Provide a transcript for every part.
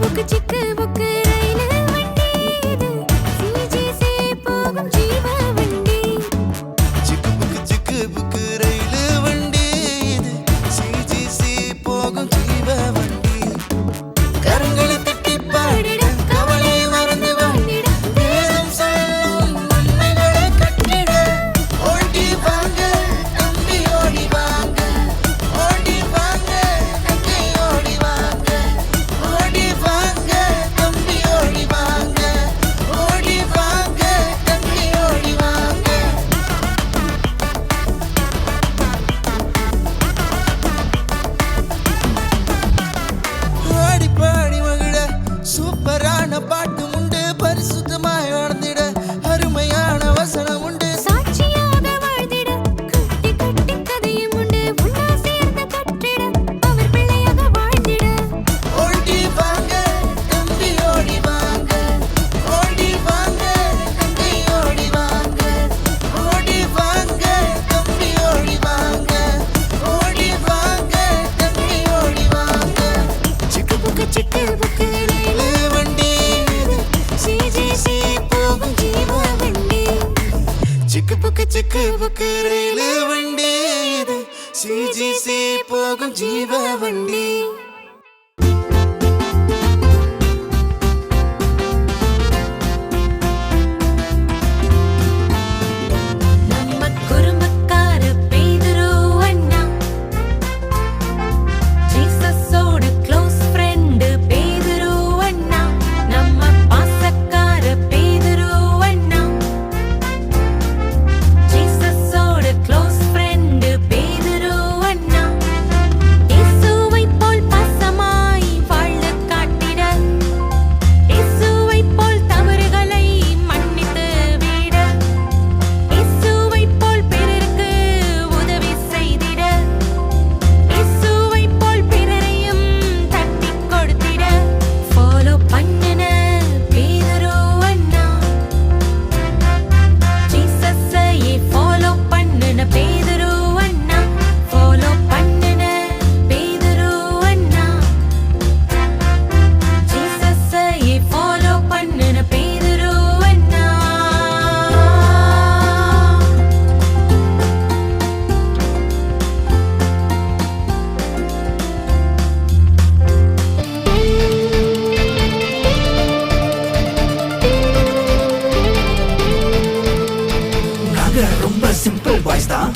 Book சிக்கு book rail வண்டி இது சிஜிசி போகும் ஜீவ வண்டி. சிக்கு புக்கு ரயிலு வண்டி இது சிஜிசி போகும் ஜீவ வண்டி. கரங்களை தட்டி பாடிட கவலை மறந்து வாழ்ந்திட தேசம் செல்லும் உண்மைகளை கட்டிட. ஓடி வாங்க தம்பி ஓடி வாங்க, ஓடி வாங்க தம்பி ஓடி வாங்க, ஓடி வாங்க தம்பி ஓடி வாங்க, ஓடி வாங்க தம்பி ஓடி வாங்க. ஆடி பாடி மகிழ சூப்பரான பாட்டு உண்டு, பரிசுத்தமாய் வாழ்ந்திட அருமையான வசனம் உண்டு. சாட்சியாக வாழ்ந்திட கட்டி கட்டி கதையும் உண்டு, உன்னா சேர்ந்து கற்றிட அவர் பிள்ளையாக வாழ்ந்திட. ஓடி வாங்க தம்பி ஓடி வாங்க, ஓடி வாங்க தம்பி ஓடி வாங்க, ஓடி வாங்க தம்பி ஓடி வாங்க, ஓடி வாங்க தம்பி ஓடி வாங்க. சிக்கு புக்கு ரயிலு வண்டி இது சிஜிசி போகும் ஜீவ வண்டி. சிக்கு புக்கு ரயிலு வண்டி இது சிஜிசி போகும் ஜீவ வண்டி. நம்ம குறும்பக்கார பேதுரு அண்ணா, ஜீசஸோட க்ளோஸ் ஃப்ரெண்டு பேதுரு அண்ணா. நம்ம பாசக்கார பேதுரு அண்ணா, ஜீசஸோட க்ளோஸ் ஃப்ரெண்டு பேதுரு அண்ணா. இயேசுவைப் போல் பாசமாய் வாழ காட்டிட, இயேசுவைப் போல் தவறுகளை மன்னித்து விட, இயேசுவைப் போல் பிறருக்கு உதவி செய்திட, இயேசுவைப் போல் பிறரையும் தட்டிக் கொடுத்திட. ஃபாலோ பண்ணுன பேதுரு அண்ணா, ஜீசஸையே ஃபாலோ பண்ணுன பேதுரு அண்ணா, ஃபாலோ பண்ணுன பேதுரு அண்ணா, ஜீசஸையே ஃபாலோ பண்ணுன பேதுரு அண்ணா. நாங்க ரொம்ப சிம்பிள் பாய்ஸ் தான்,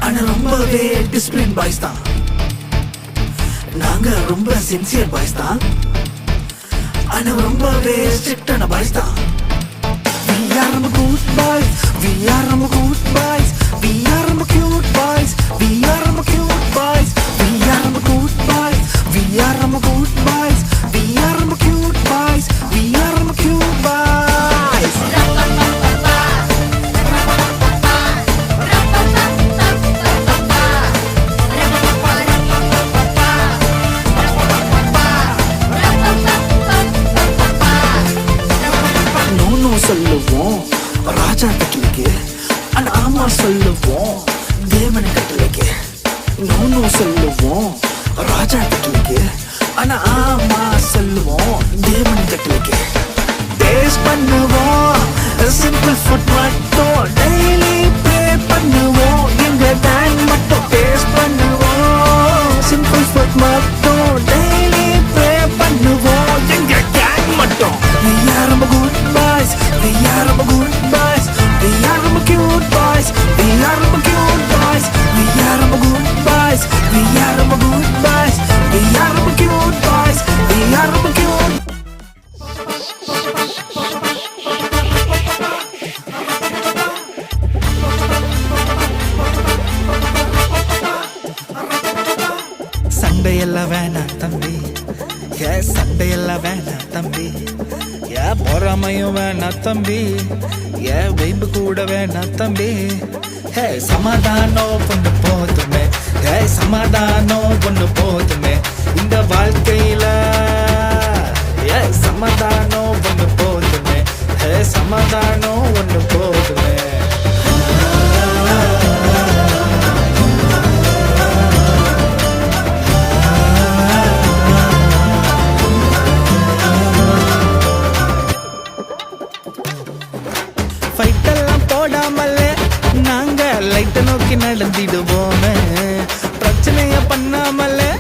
ஆனா ரொம்பவே டிசிப்ளின் பாய்ஸ் தான். நாங்க ரொம்ப சின்சியர் பாய்ஸ் தான், ஆனா ரொம்பவே ஸ்ட்ரிக்டான பாய்ஸ் தான். We are some good boys, we are some good boys, we are some cute boys, we are some cute boys, we are some good boys, we are some good boys, we are some cute boys, we are some cute boys. No no சொல்லுவோம் ராஜா கட்டளைக்கு, ஆனா ஆமா சொல்லுவோம் தேவன் கட்டளைக்கு. No no சொல்லுவோம் ராஜா கட்டளைக்கு, ஆனா ஆமா சொல்லுவோம் தேவன் கட்டளைக்கு. டேஸ்ட் பண்ணுவோம் சிம்பிள் ஃபுட் மட்டும், டெய்லி ப்ரே பண்ணுவோம் எங்க டைம் மட்டும். டேஸ்ட் பண்ணுவோம் சிம்பிள் ஃபுட் மட்டும், டெய்லி ப்ரே பண்ணுவோம் எங்க கேங் மட்டும். We are some good boys, we are some good boys, we are some cute boys, we are some cute boys, we are some good boys, we are some good boys, we are some cute boys, we are some cute. சண்டையெல்லாம் வேணாம் தம்பி, சண்டையெல்லாம் வேணாம் தம்பி, பொறாமையும் வேணாம் தம்பி, வைப்பு கூட வேணாம் தம்பி. சமாதானம் ஒன்று போதுமே, சமாதானம் ஒன்று போதுமே இந்த வாழ்க்கையில. சமாதானம் ஒன்று போதுமே, சமாதானம் ஒன்று போதுமே. வாழ்ந்திடுவோமே. பிரச்சனைய பண்ணாமலே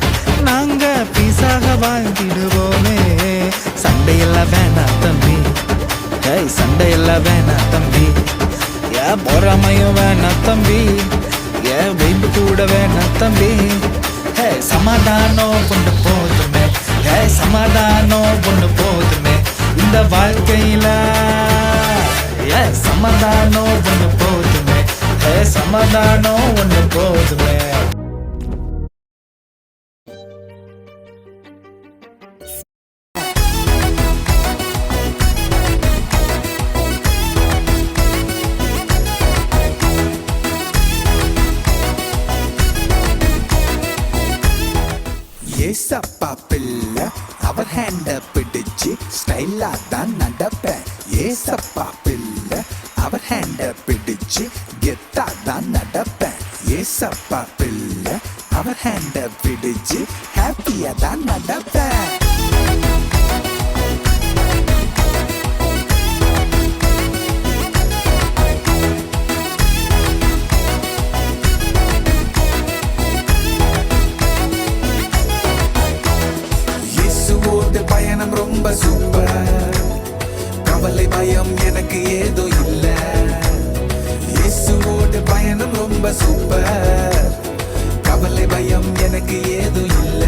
நாங்க பீஸாக வாழ்ந்திடுவோமே. சண்டையெல்லாம் வேணாம் தம்பி, ஏய் சண்டையெல்லாம் வேணாம் தம்பி, ஏன் பொறாமையும் வேணாம் தம்பி, ஏன் வைப்பு கூட வேணாம் தம்பி. ஹே சமாதானம் கொண்டு போதுமே, ஹே சமாதானம் கொண்டு போதுமே இந்த வாழ்க்கையில. ஏ சமாதானம் ஒன்று போதுமே, ஹே சமாதானம் ஒன்று போதுமே. ஏசப்பா பிள்ளை அவர் ஹேண்ட பிடிச்சு ஸ்டைலா தான் நடப்பேன். ஏசப்பா பிள்ளை அவர் ஹேண்ட பிடிச்சு கெத்தா தான் நடப்பேன். ஏசப்பா பிள்ளை அவர் ஹேண்ட பிடிச்சு ஹாப்பியா தான் நடப்பேன். பயணம் ரொம்ப சூப்பர், கவலை பயம் எனக்கு ஏதோ இல்ல. இயேசுவோட பயணம் ரொம்ப சூப்பர், கவலை பயம் எனக்கு ஏதோ இல்ல.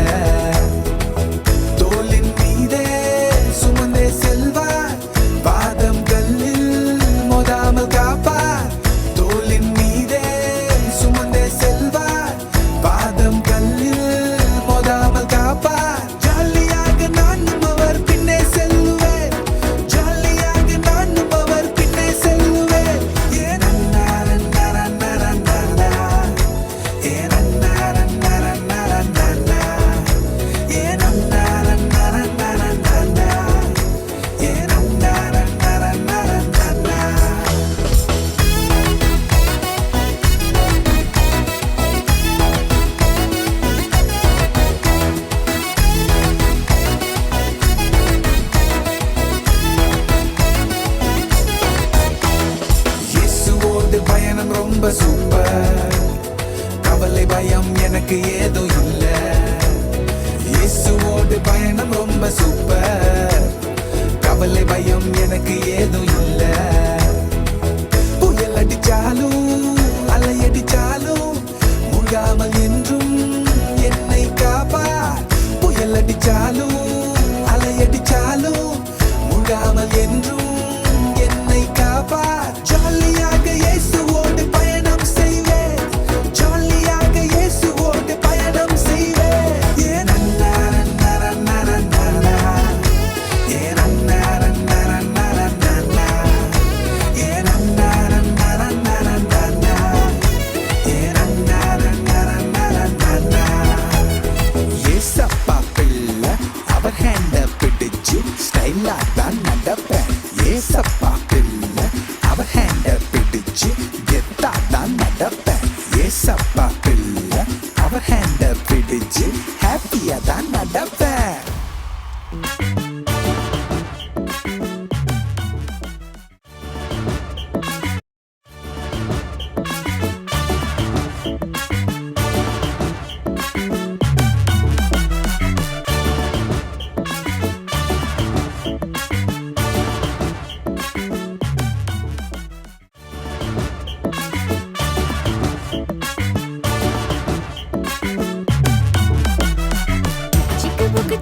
தோளின் மீதே சுமந்தே செல்வார், பாதம் கல்லில் மோதாமல் காப்பார். தோளின் மீதே சுமந்தே செல்வார், பாதம் கல்லில் மோதாமல் காப்பார். பயணம் ரொம்ப சூப்பர், கவலை பயம் எனக்கு ஏதோ இல்ல. இயேசுவோடு பயணம் ரொம்ப சூப்பர், கவலை பயம் எனக்கு ஏதோ இல்ல. புயல் அடிச்சாலும் அலையடிச்சாலும் முழாமல் என்றும் என்னை காப்பார். புயல் அடிச்சாலும் அலையடிச்சாலும் முழாமல் என்றும் என்னை காப்பார். ஜாலியாக இயேசுவோடு பயணம் செய்வேன், ஜாலியாக இயேசுவோடு பயணம் செய்வேன். ஏன் அண்ணா அண்ணா அண்ணா அண்ணா, ஏன் அண்ணா அண்ணா அண்ணா அண்ணா, ஏன் அண்ணா அண்ணா அண்ணா அண்ணா, ஏன் அண்ணா அண்ணா அண்ணா அண்ணா. ஏசப்பா பிள்ளை அவர் ஹேண்ட பிடிச்சு ஸ்டைலா தான் நடப்பேன். ஏசப்பா பிள்ளை அவர் ஹேண்ட பிடிச்சு கெத்தா தான் நடப்பேன். ஏசப்பா பிள்ளை அவர் ஹேண்ட பிடிச்சு ஹாப்பியா தான் நடப்பேன்.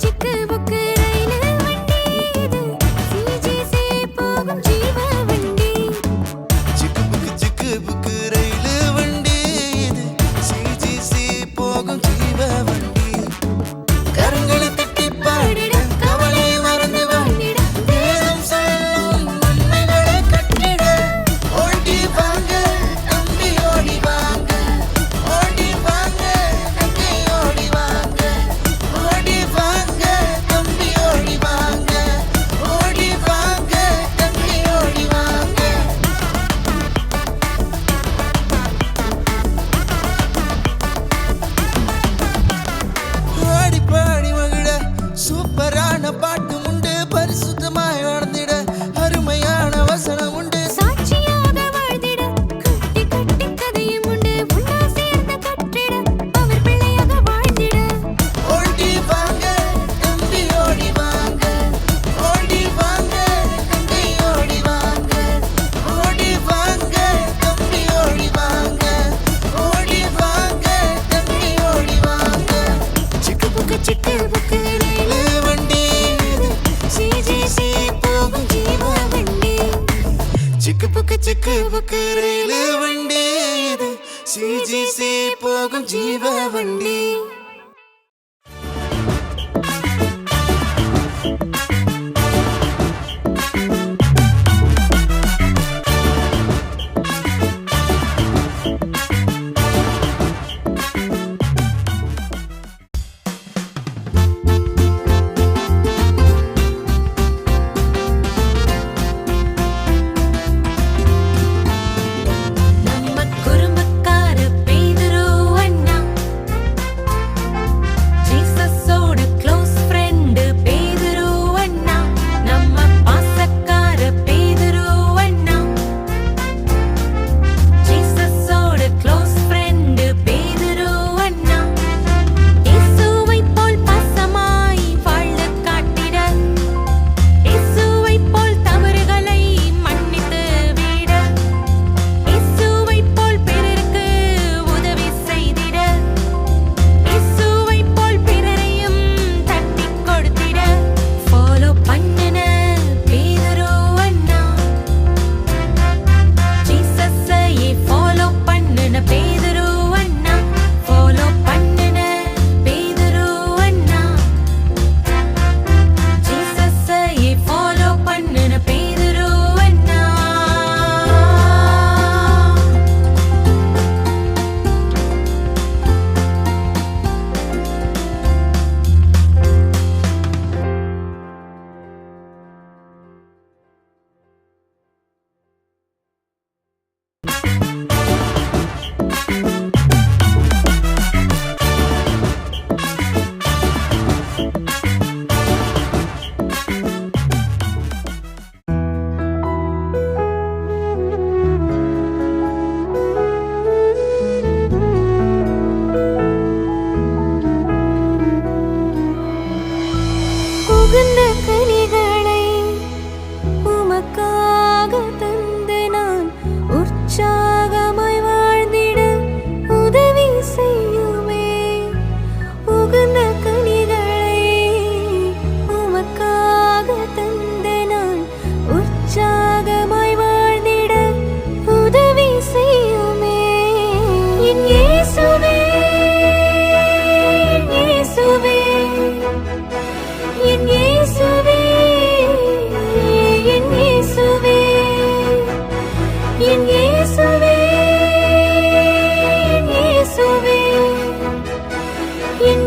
சிக்கு புக்கு ரயிலு தெருவுக்கு ரயிலு வண்டி இது சிஜிசி போகும் ஜீவ வண்டி. நம்ம குறும்புக்கார பேதுரு அண்ணா, ஜீசஸோட க்ளோஸ் ஃப்ரெண்டு பேதுரு அண்ணா, நம்ம பாசக்கார பேதுரு அண்ணா, ஜீசஸோட க்ளோஸ் ஃப்ரெண்டு பேதுரு அண்ணா, இயேசுவைப் போல் பாசமாய் வாழக் காட்டிட, இயேசுவைப் போல் தவறுகளை மன்னித்து விட, இயேசுவைப் போல் பிறருக்கு உதவி செய்திட, இயேசுவைப் போல் பிறரையும் தட்டிக் கொடுத்திட, ஃபாலோ பண்ணுன பேதுரு அண்ணா, ஜீசஸையே ஃபாலோ பண்ணுன பேதுரு அண்ணா, ஃபாலோ பண்ணுன பேதுரு அண்ணா, ஜீசஸையே ஃபாலோ பண்ணுன பேதுரு அண்ணா. உகந்த கனிகளை உமக்காக தந்து நான் உற்சாகமாய் வாழ்ந்திட உதவி செய்யுமே. உகந்த கனிகளை உமக்காக தந்து நான் உற்சாகமாய் வாழ்ந்திட உதவி செய்யுமே. என் இயேசுவே, என் இயேசுவே, என் இயேசுவே, என் இயேசுவே, என் இயேசுவே, என் இயேசுவே, என்